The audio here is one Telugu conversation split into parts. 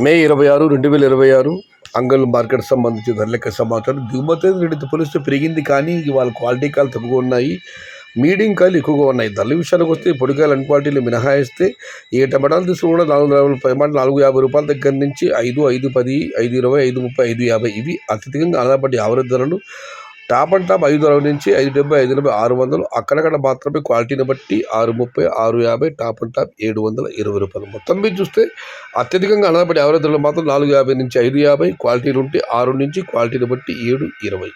మే 26, 2026 అంగళ్ళు మార్కెట్ సంబంధించి ధరలెక్క సమాచారం. దిగుమతి రేటుతో పోలిస్తే పెరిగింది, కానీ ఇవాళ క్వాలిటీ కాయలు తక్కువగా ఉన్నాయి, మీడియం కాయలు ఎక్కువగా ఉన్నాయి. ధరల విషయానికి వస్తే పొడికాయలు అన్ని క్వాలిటీలు మినహాయిస్తే ఏ టమాటాలు తీసుకుని కూడా 450 రూపాయల దగ్గర నుంచి 5, 510, 520, 530, 550 ఇవి అత్యధికంగా ఆధారపడి యావరేజ్ ధరలు. టాప్ అండ్ టాప్ 560 నుంచి 570, 580, 600. అక్కడక్కడ మాత్రమే క్వాలిటీని బట్టి 630, 650, టాప్ అండ్ టాప్ 720 రూపాయలు. మొత్తం మీద చూస్తే అత్యధికంగా ఆధారపడి యావరేజ్ ధరలు మాత్రం 450 నుంచి 550, క్వాలిటీలు ఉంటే 6 నుంచి, క్వాలిటీని బట్టి 720.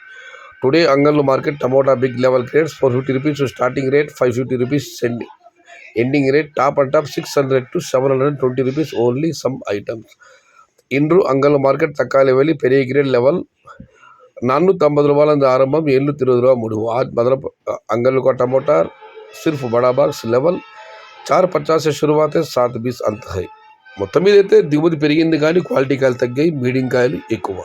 Today Angallu market tomato big level grades 450 rupees starting rate, 550 rupees ending rate. Top and top 600 to 720 rupees only some items. ఇండ్రు అంగళ్ళు మార్కెట్ తక్కాలి వెళ్ళి పెరిగే గ్రేడ్ లెవెల్ 490 రూపాయల ఆరంభం, 720 రూపాయలు 3. आज मतलब अंगल का टमाटर सिर्फ बड़ा बॉक्स लेवल 450 से शुरुआत है, 720 अंत है. మొత్తం మీద అయితే దిగుమతి పెరిగింది, కానీ క్వాలిటీ కాయలు తగ్గాయి, మీడియం కాయలు ఎక్కువ.